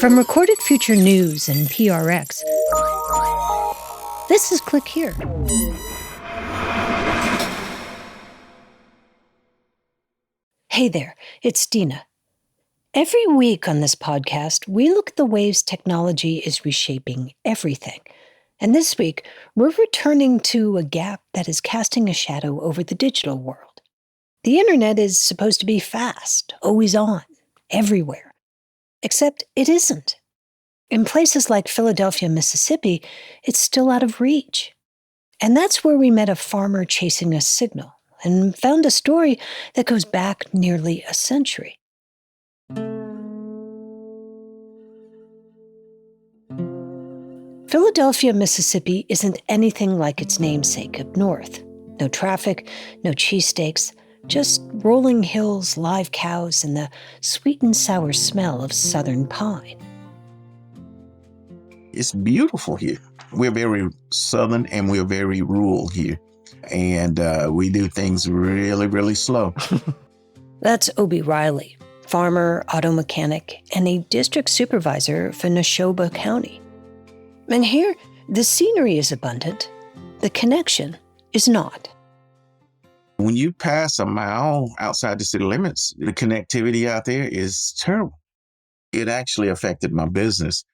From Recorded Future News and PRX, this is Click Here. Hey there, it's Dina. Every week on this podcast, we look at the ways technology is reshaping everything. And this week, we're returning to a gap that is casting a shadow over the digital world. The internet is supposed to be fast, always on, everywhere. Except it isn't. In places like Philadelphia, Mississippi, it's still out of reach. And that's where we met a farmer chasing a signal and found a story that goes back nearly a century. Philadelphia, Mississippi isn't anything like its namesake up north. No traffic, no cheesesteaks, just rolling hills, live cows, and the sweet and sour smell of southern pine. It's beautiful here. We're very southern and we're very rural here. And we do things really, really slow. That's Obie Riley, farmer, auto mechanic, and a district supervisor for Neshoba County. And here, the scenery is abundant. The connection is not. When you pass a mile outside the city limits, the connectivity out there is terrible. It actually affected my business.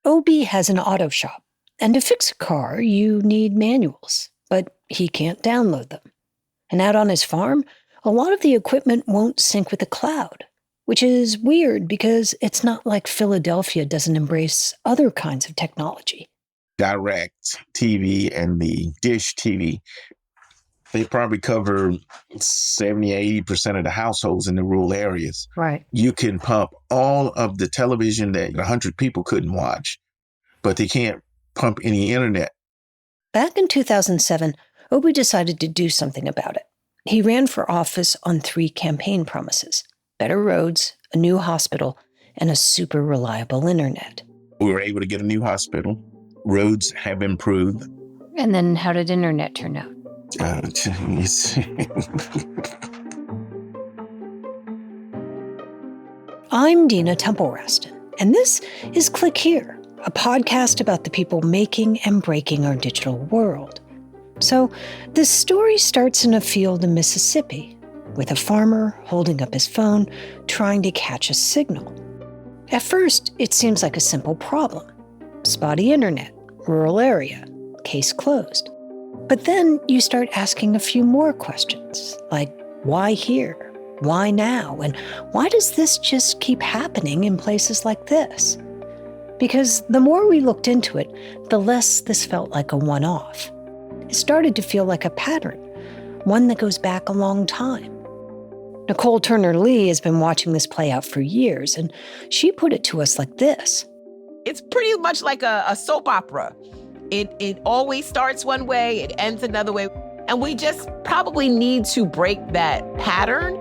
Obie has an auto shop, and to fix a car, you need manuals, but he can't download them. And out on his farm, a lot of the equipment won't sync with the cloud, which is weird because it's not like Philadelphia doesn't embrace other kinds of technology. Direct TV and the dish TV, they probably cover 70-80% of the households in the rural areas. Right. You can pump all of the television that 100 people couldn't watch, but they can't pump any internet. Back in 2007, Obie decided to do something about it. He ran for office on 3 campaign promises: better roads, a new hospital, and a super reliable internet. We were able to get a new hospital. Roads have improved. And then how did internet turn out? I'm Dina Temple-Raston, and this is Click Here, a podcast about the people making and breaking our digital world. So, this story starts in a field in Mississippi, with a farmer holding up his phone, trying to catch a signal. At first, it seems like a simple problem. Spotty internet, rural area, case closed. But then you start asking a few more questions, like why here? Why now? And why does this just keep happening in places like this? Because the more we looked into it, the less this felt like a one-off. It started to feel like a pattern, one that goes back a long time. Nicole Turner-Lee has been watching this play out for years, and she put it to us like this. It's pretty much like a soap opera. It always starts one way, it ends another way. And we just probably need to break that pattern.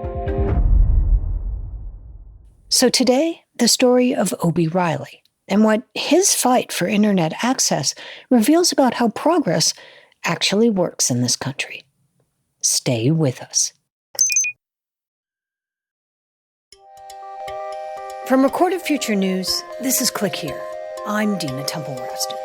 So today, the story of Obie Riley and what his fight for internet access reveals about how progress actually works in this country. Stay with us. From Recorded Future News, this is Click Here. I'm Dina Temple-Raston.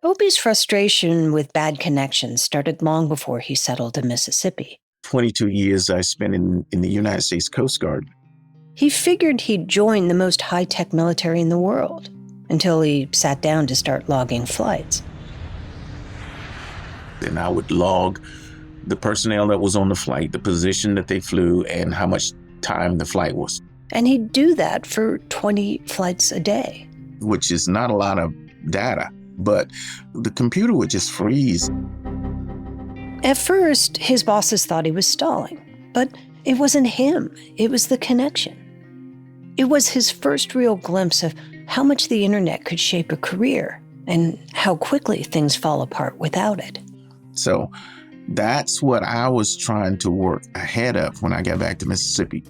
Obie's frustration with bad connections started long before he settled in Mississippi. 22 years I spent in the United States Coast Guard. He figured he'd join the most high-tech military in the world until he sat down to start logging flights. And I would log the personnel that was on the flight, the position that they flew, and how much time the flight was. And he'd do that for 20 flights a day. Which is not a lot of data. But the computer would just freeze. At first, his bosses thought he was stalling, but it wasn't him. It was the connection. It was his first real glimpse of how much the internet could shape a career and how quickly things fall apart without it. So that's what I was trying to work ahead of when I got back to Mississippi.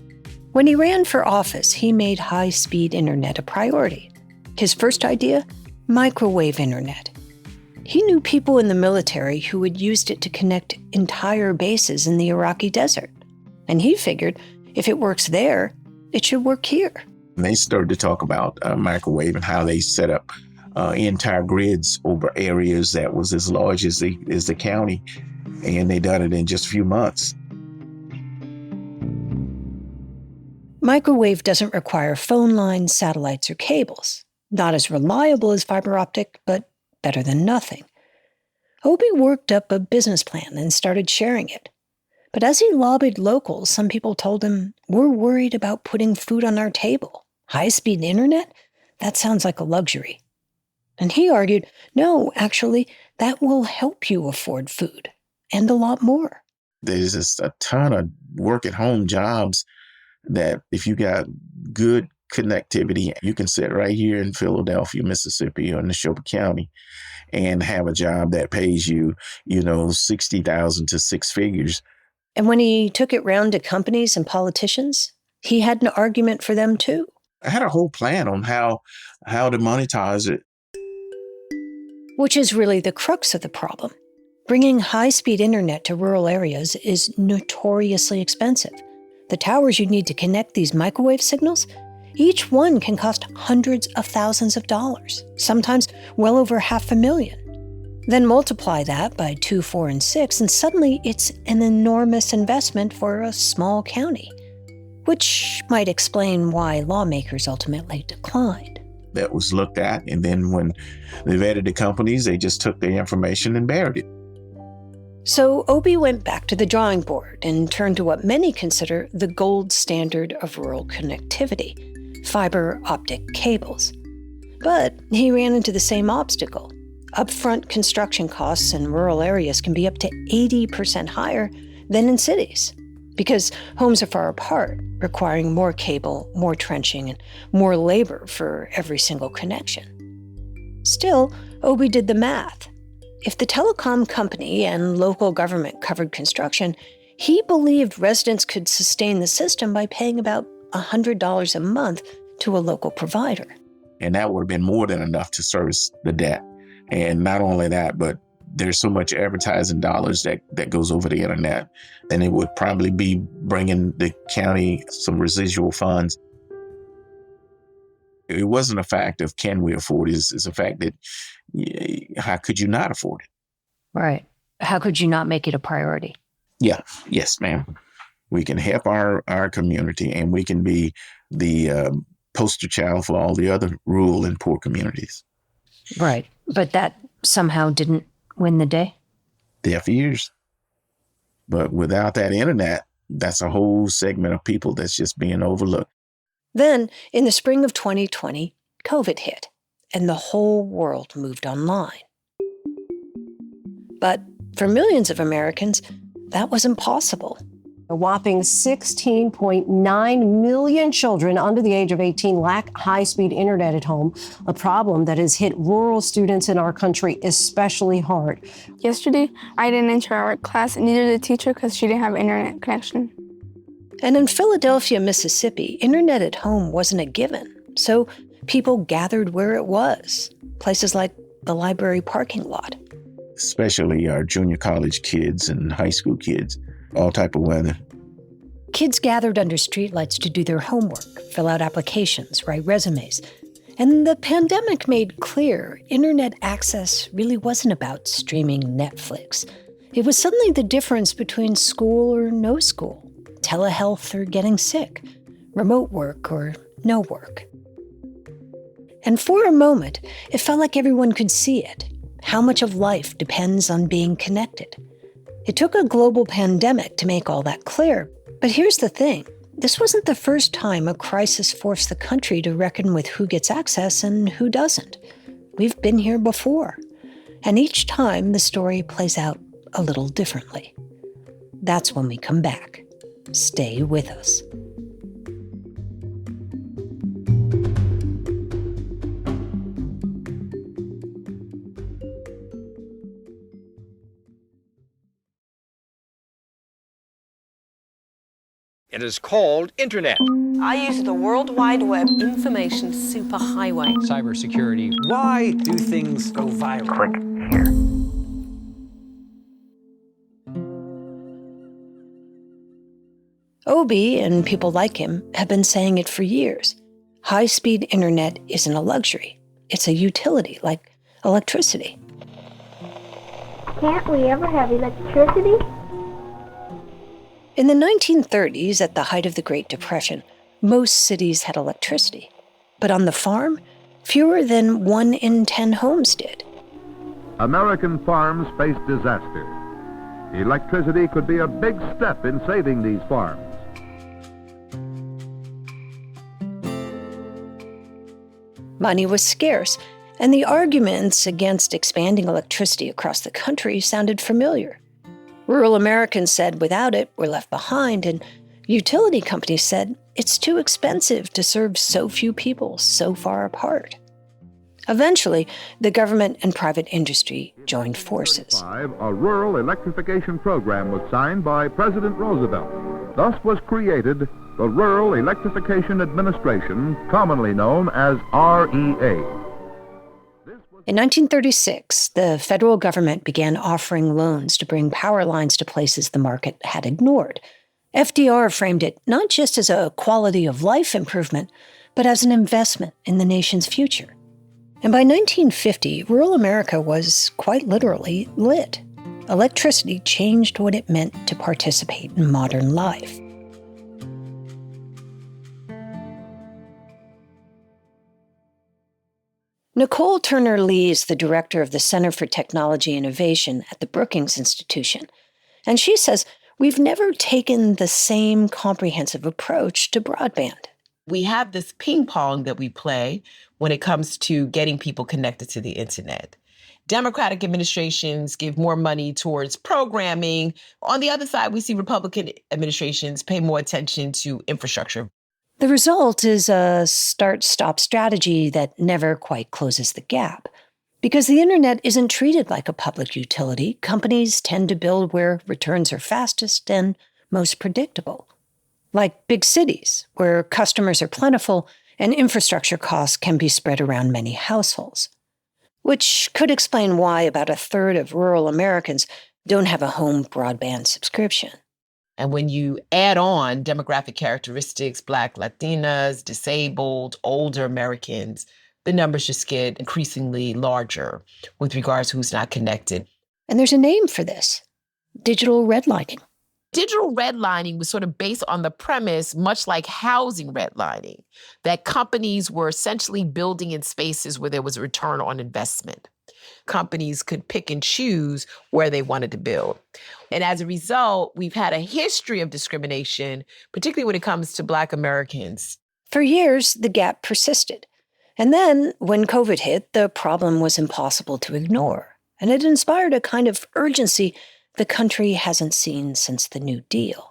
When he ran for office, he made high-speed internet a priority. His first idea? Microwave internet. He knew people in the military who had used it to connect entire bases in the Iraqi desert. And he figured If it works there, it should work here. And they started to talk about microwave and how they set up entire grids over areas that was as large as the county. And they done it in just a few months. Microwave doesn't require phone lines, satellites, or cables. Not as reliable as fiber optic, but better than nothing. Obie worked up a business plan and started sharing it. But as he lobbied locals, some people told him, "We're worried about putting food on our table. High-speed internet? That sounds like a luxury." And he argued, no, actually, that will help you afford food, and a lot more. There's just a ton of work-at-home jobs that if you got good connectivity, you can sit right here in Philadelphia, Mississippi, or in Neshoba County and have a job that pays you, $60,000 to six figures. And when he took it round to companies and politicians, he had an argument for them too. I had a whole plan on how to monetize it. Which is really the crux of the problem. Bringing high-speed internet to rural areas is notoriously expensive. The towers you need to connect these microwave signals, each one can cost hundreds of thousands of dollars, sometimes well over $500,000. Then multiply that by 2, 4, and 6, and suddenly it's an enormous investment for a small county, which might explain why lawmakers ultimately declined. That was looked at, and then when they vetted the companies, they just took their information and buried it. So Obie went back to the drawing board and turned to what many consider the gold standard of rural connectivity, fiber optic cables. But he ran into the same obstacle. Upfront construction costs in rural areas can be up to 80% higher than in cities, because homes are far apart, requiring more cable, more trenching, and more labor for every single connection. Still, Obie did the math. If the telecom company and local government covered construction, he believed residents could sustain the system by paying about $100 a month to a local provider. And that would have been more than enough to service the debt. And not only that, but there's so much advertising dollars that goes over the internet, then it would probably be bringing the county some residual funds. It wasn't a fact of can we afford it, it's a fact that how could you not afford it? Right. How could you not make it a priority? Yeah. Yes, ma'am. We can help our community, and we can be the poster child for all the other rural and poor communities. Right. But that somehow didn't win the day? Deaf ears. But without that internet, that's a whole segment of people that's just being overlooked. Then, in the spring of 2020, COVID hit, and the whole world moved online. But for millions of Americans, that was impossible. A whopping 16.9 million children under the age of 18 lack high-speed internet at home, a problem that has hit rural students in our country especially hard. Yesterday, I didn't enter our class, and neither did the teacher because she didn't have internet connection. And in Philadelphia, Mississippi, internet at home wasn't a given. So people gathered where it was, places like the library parking lot. Especially our junior college kids and high school kids, all type of weather. Kids gathered under streetlights to do their homework, fill out applications, write resumes. And the pandemic made clear internet access really wasn't about streaming Netflix. It was suddenly the difference between school or no school, telehealth or getting sick, remote work or no work. And for a moment, it felt like everyone could see it. How much of life depends on being connected. It took a global pandemic to make all that clear. But here's the thing. This wasn't the first time a crisis forced the country to reckon with who gets access and who doesn't. We've been here before. And each time the story plays out a little differently. That's when we come back. Stay with us. It is called Internet. I use the World Wide Web information superhighway. Cybersecurity. Why do things go viral? Click here. Obie and people like him have been saying it for years. High-speed internet isn't a luxury. It's a utility, like electricity. Can't we ever have electricity? In the 1930s, at the height of the Great Depression, most cities had electricity. But on the farm, fewer than 1 in 10 homes did. American farms faced disaster. Electricity could be a big step in saving these farms. Money was scarce, and the arguments against expanding electricity across the country sounded familiar. Rural Americans said without it, we're left behind, and utility companies said it's too expensive to serve so few people so far apart. Eventually, the government and private industry joined forces. A rural electrification program was signed by President Roosevelt. Thus was created the Rural Electrification Administration, commonly known as REA. In 1936, the federal government began offering loans to bring power lines to places the market had ignored. FDR framed it not just as a quality of life improvement, but as an investment in the nation's future. And by 1950, rural America was quite literally lit. Electricity changed what it meant to participate in modern life. Nicole Turner Lee is the director of the Center for Technology Innovation at the Brookings Institution. And she says, we've never taken the same comprehensive approach to broadband. We have this ping pong that we play when it comes to getting people connected to the internet. Democratic administrations give more money towards programming. On the other side, we see Republican administrations pay more attention to infrastructure. The result is a start-stop strategy that never quite closes the gap. Because the internet isn't treated like a public utility, companies tend to build where returns are fastest and most predictable. Like big cities, where customers are plentiful and infrastructure costs can be spread around many households. Which could explain why about a third of rural Americans don't have a home broadband subscription. And when you add on demographic characteristics, Black, Latinas, disabled, older Americans, the numbers just get increasingly larger with regards to who's not connected. And there's a name for this: digital redlining. Digital redlining was sort of based on the premise, much like housing redlining, that companies were essentially building in spaces where there was a return on investment. Companies could pick and choose where they wanted to build. And as a result, we've had a history of discrimination, particularly when it comes to Black Americans. For years, the gap persisted. And then, when COVID hit, the problem was impossible to ignore. And it inspired a kind of urgency the country hasn't seen since the New Deal.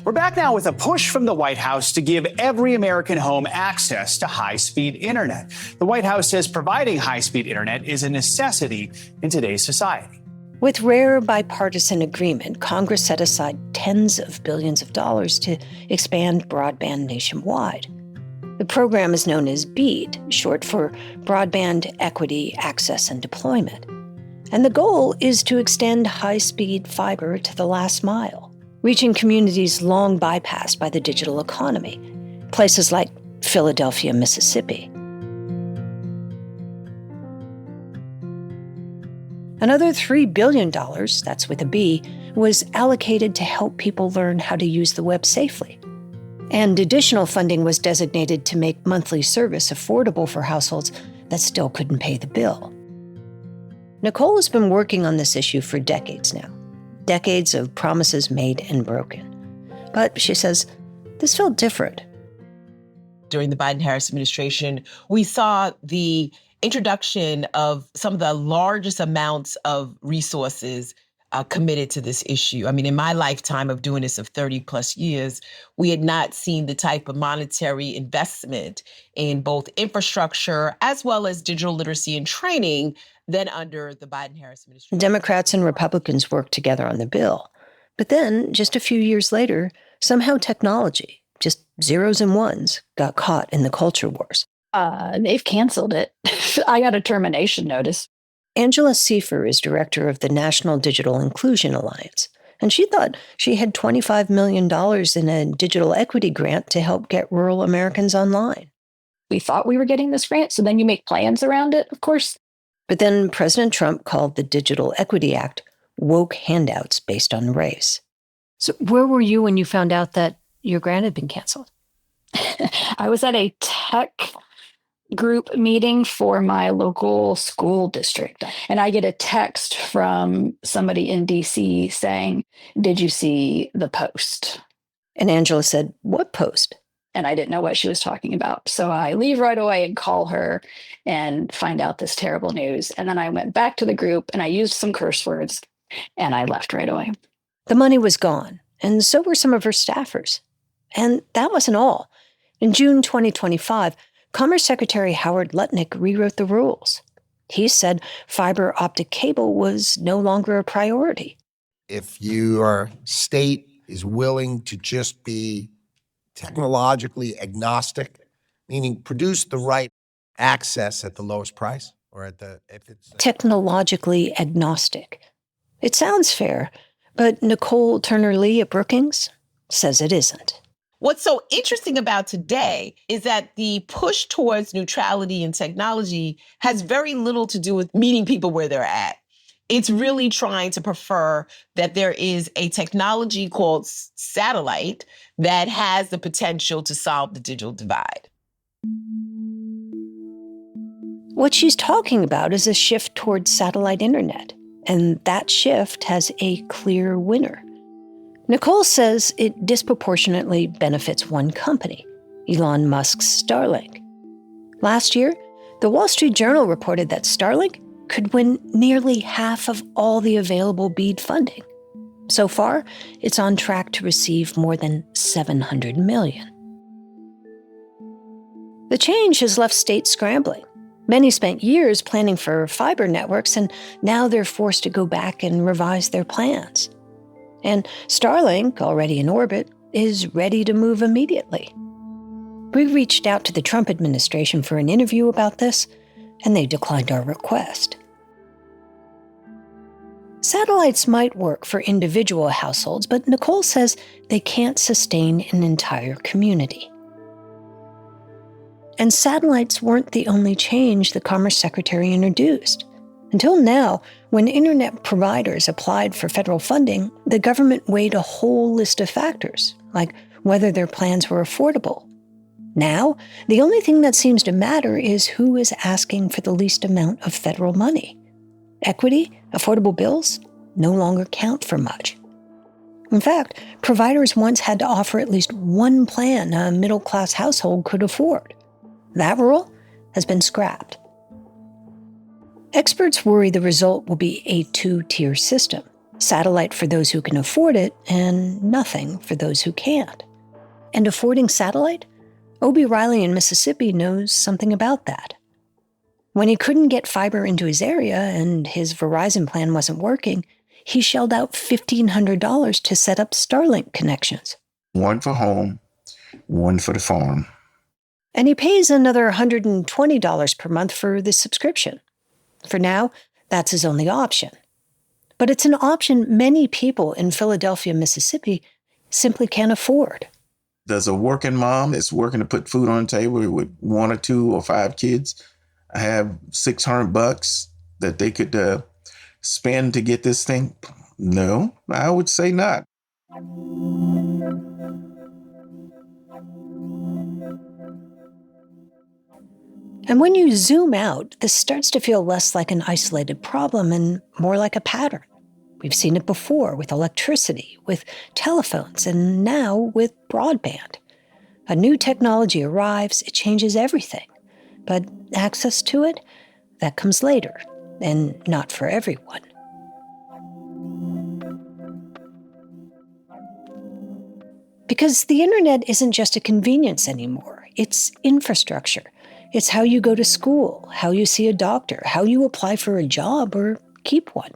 We're back now with a push from the White House to give every American home access to high-speed internet. The White House says providing high-speed internet is a necessity in today's society. With rare bipartisan agreement, Congress set aside tens of billions of dollars to expand broadband nationwide. The program is known as BEAD, short for Broadband Equity, Access, and Deployment. And the goal is to extend high-speed fiber to the last mile, reaching communities long bypassed by the digital economy, places like Philadelphia, Mississippi. Another $3 billion, that's with a B, was allocated to help people learn how to use the web safely. And additional funding was designated to make monthly service affordable for households that still couldn't pay the bill. Nicole has been working on this issue for decades now. Decades of promises made and broken. But she says, this felt different. During the Biden-Harris administration, we saw the introduction of some of the largest amounts of resources committed to this issue. I mean, in my lifetime of doing this of 30 plus years, we had not seen the type of monetary investment in both infrastructure as well as digital literacy and training than under the Biden-Harris administration. Democrats and Republicans worked together on the bill. But then, just a few years later, somehow technology, just zeros and ones, got caught in the culture wars. They've canceled it. I got a termination notice. Angela Seifer is director of the National Digital Inclusion Alliance, And she thought she had $25 million in a digital equity grant to help get rural Americans online. We thought we were getting this grant, so then you make plans around it, of course. But then President Trump called the Digital Equity Act woke handouts based on race. So where were you when you found out that your grant had been canceled? I was at a tech group meeting for my local school district, and I get a text from somebody in DC saying, "Did you see the post?" And Angela said, "What post?" And I didn't know what she was talking about. So I leave right away and call her and find out this terrible news. And then I went back to the group and I used some curse words and I left right away. The money was gone, and so were some of her staffers. And that wasn't all. In June 2025, Commerce Secretary Howard Lutnick rewrote the rules. He said fiber optic cable was no longer a priority. If your state is willing to just be technologically agnostic, meaning produce the right access at the lowest price, or if it's technologically agnostic. It sounds fair, but Nicole Turner-Lee at Brookings says it isn't. What's so interesting about today is that the push towards neutrality in technology has very little to do with meeting people where they're at. It's really trying to prefer that there is a technology called satellite that has the potential to solve the digital divide. What she's talking about is a shift towards satellite internet, and that shift has a clear winner. Nicole says it disproportionately benefits one company, Elon Musk's Starlink. Last year, the Wall Street Journal reported that Starlink could win nearly half of all the available BEAD funding. So far, it's on track to receive more than $700 million. The change has left states scrambling. Many spent years planning for fiber networks, and now they're forced to go back and revise their plans. And Starlink, already in orbit, is ready to move immediately. We reached out to the Trump administration for an interview about this, and they declined our request. Satellites might work for individual households, but Nicole says they can't sustain an entire community. And satellites weren't the only change the Commerce Secretary introduced. Until now, when internet providers applied for federal funding, the government weighed a whole list of factors, like whether their plans were affordable. Now, the only thing that seems to matter is who is asking for the least amount of federal money. Equity, affordable bills, no longer count for much. In fact, providers once had to offer at least one plan a middle-class household could afford. That rule has been scrapped. Experts worry the result will be a two-tier system, satellite for those who can afford it and nothing for those who can't. And affording satellite? Obie Riley in Mississippi knows something about that. When he couldn't get fiber into his area and his Verizon plan wasn't working, he shelled out $1,500 to set up Starlink connections. One for home, one for the farm. And he pays another $120 per month for the subscription. For now, that's his only option. But it's an option many people in Philadelphia, Mississippi simply can't afford. Does a working mom that's working to put food on the table with 1 or 2 or 5 kids have $600 that they could spend to get this thing? No, I would say not. And when you zoom out, this starts to feel less like an isolated problem and more like a pattern. We've seen it before with electricity, with telephones, and now with broadband. A new technology arrives, it changes everything. But access to it, that comes later, and not for everyone. Because the internet isn't just a convenience anymore, it's infrastructure. It's how you go to school, how you see a doctor, how you apply for a job or keep one.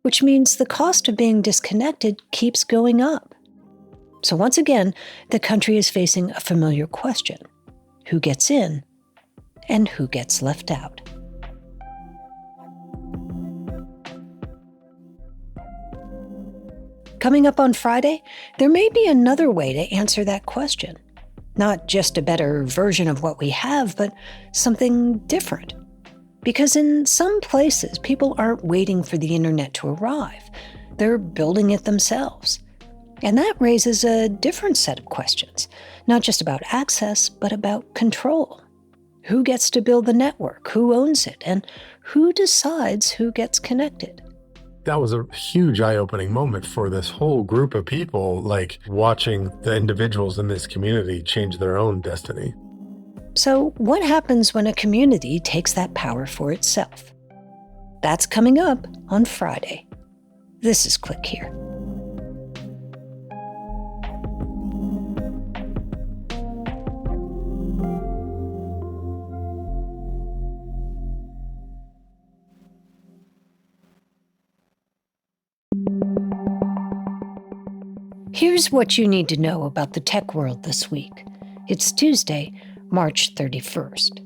Which means the cost of being disconnected keeps going up. So once again, the country is facing a familiar question. Who gets in and who gets left out? Coming up on Friday, there may be another way to answer that question. Not just a better version of what we have, but something different. Because in some places, people aren't waiting for the internet to arrive. They're building it themselves. And that raises a different set of questions, not just about access, but about control. Who gets to build the network? Who owns it? And who decides who gets connected? That was a huge eye-opening moment for this whole group of people, like watching the individuals in this community change their own destiny. So what happens when a community takes that power for itself? That's coming up on Friday. This is Click Here. Here's what you need to know about the tech world this week. It's Tuesday, March 31st.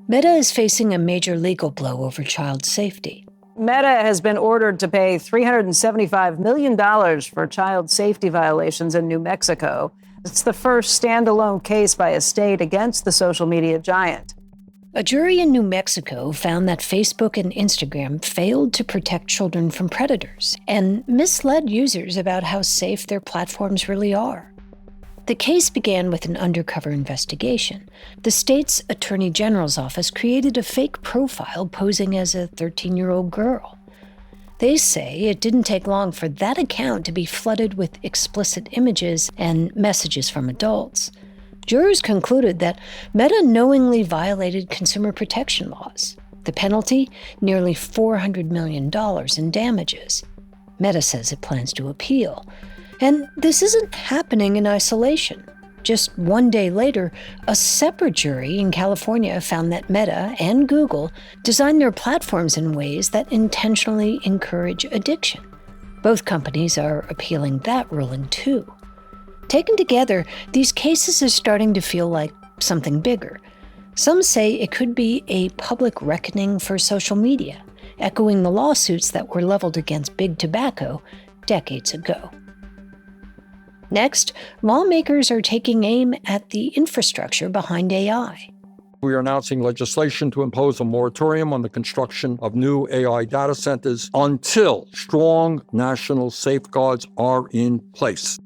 Meta is facing a major legal blow over child safety. Meta has been ordered to pay $375 million for child safety violations in New Mexico. It's the first standalone case by a state against the social media giant. A jury in New Mexico found that Facebook and Instagram failed to protect children from predators and misled users about how safe their platforms really are. The case began with an undercover investigation. The state's attorney general's office created a fake profile posing as a 13-year-old girl. They say it didn't take long for that account to be flooded with explicit images and messages from adults. Jurors concluded that Meta knowingly violated consumer protection laws. The penalty, nearly $400 million in damages. Meta says it plans to appeal. And this isn't happening in isolation. Just one day later, a separate jury in California found that Meta and Google designed their platforms in ways that intentionally encourage addiction. Both companies are appealing that ruling too. Taken together, these cases are starting to feel like something bigger. Some say it could be a public reckoning for social media, echoing the lawsuits that were leveled against big tobacco decades ago. Next, lawmakers are taking aim at the infrastructure behind AI. We are announcing legislation to impose a moratorium on the construction of new AI data centers until strong national safeguards are in place.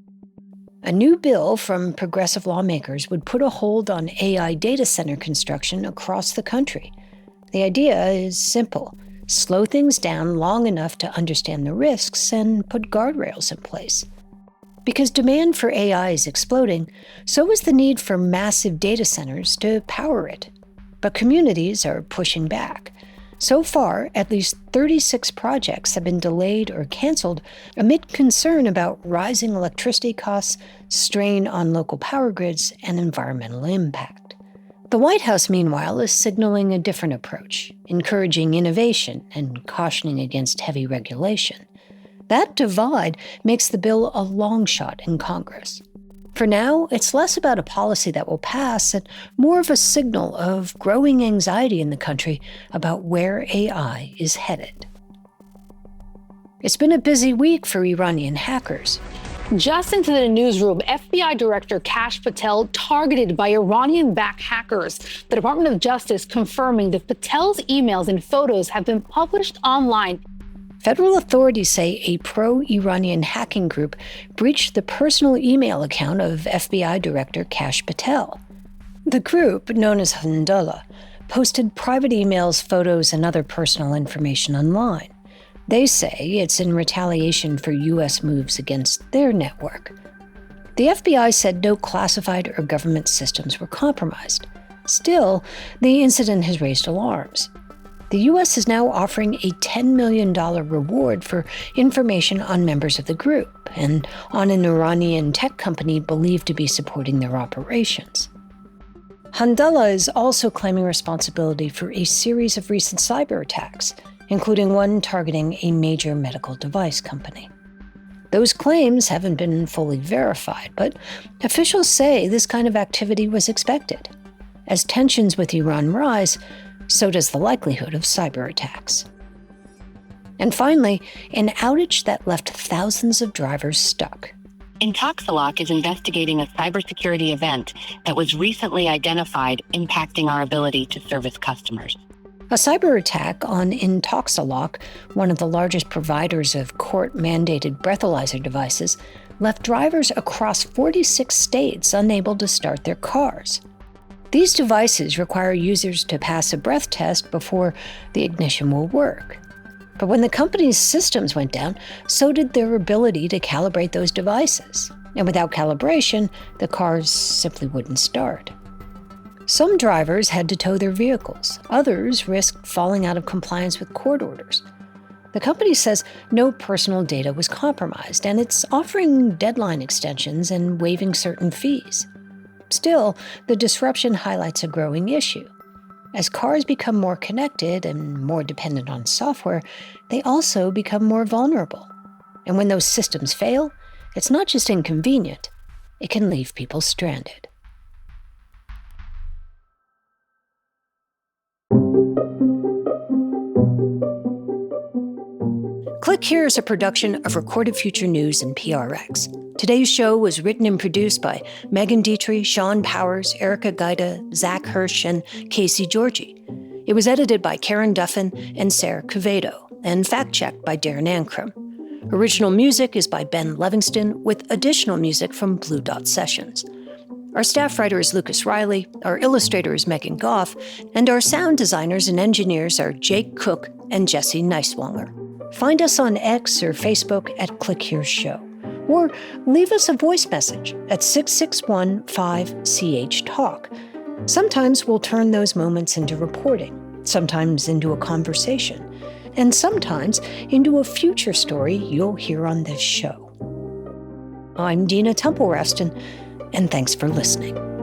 A new bill from progressive lawmakers would put a hold on AI data center construction across the country. The idea is simple: slow things down long enough to understand the risks and put guardrails in place. Because demand for AI is exploding, so is the need for massive data centers to power it. But communities are pushing back. So far, at least 36 projects have been delayed or canceled amid concern about rising electricity costs, strain on local power grids, and environmental impact. The White House, meanwhile, is signaling a different approach, encouraging innovation and cautioning against heavy regulation. That divide makes the bill a long shot in Congress. For now, it's less about a policy that will pass and more of a signal of growing anxiety in the country about where AI is headed. It's been a busy week for Iranian hackers. Just into the newsroom, FBI Director Kash Patel targeted by Iranian-backed hackers. The Department of Justice confirming that Patel's emails and photos have been published online. Federal authorities say a pro-Iranian hacking group breached the personal email account of FBI Director Kash Patel. The group, known as Handallah, posted private emails, photos, and other personal information online. They say it's in retaliation for U.S. moves against their network. The FBI said no classified or government systems were compromised. Still, the incident has raised alarms. The U.S. is now offering a $10 million reward for information on members of the group and on an Iranian tech company believed to be supporting their operations. Handallah is also claiming responsibility for a series of recent cyber attacks, including one targeting a major medical device company. Those claims haven't been fully verified, but officials say this kind of activity was expected. As tensions with Iran rise, so does the likelihood of cyber attacks. And finally, an outage that left thousands of drivers stuck. Intoxilock is investigating a cybersecurity event that was recently identified impacting our ability to service customers. A cyber attack on Intoxilock, one of the largest providers of court-mandated breathalyzer devices, left drivers across 46 states unable to start their cars. These devices require users to pass a breath test before the ignition will work. But when the company's systems went down, so did their ability to calibrate those devices. And without calibration, the cars simply wouldn't start. Some drivers had to tow their vehicles. Others risked falling out of compliance with court orders. The company says no personal data was compromised, and it's offering deadline extensions and waiving certain fees. Still, the disruption highlights a growing issue. As cars become more connected and more dependent on software, they also become more vulnerable. And when those systems fail, it's not just inconvenient, it can leave people stranded. Click Here is a production of Recorded Future News and PRX. Today's show was written and produced by Megan Dietrich, Sean Powers, Erica Gaida, Zach Hirsch, and Casey Georgie. It was edited by Karen Duffin and Sarah Quevedo, and fact-checked by Darren Ankrum. Original music is by Ben Livingston, with additional music from Blue Dot Sessions. Our staff writer is Lucas Riley, our illustrator is Megan Goff, and our sound designers and engineers are Jake Cook and Jesse Neiswanger. Find us on X or Facebook at Click Here Show. Or leave us a voice message at 661-5CH-TALK. Sometimes we'll turn those moments into reporting, sometimes into a conversation, and sometimes into a future story you'll hear on this show. I'm Dina Temple-Raston, and thanks for listening.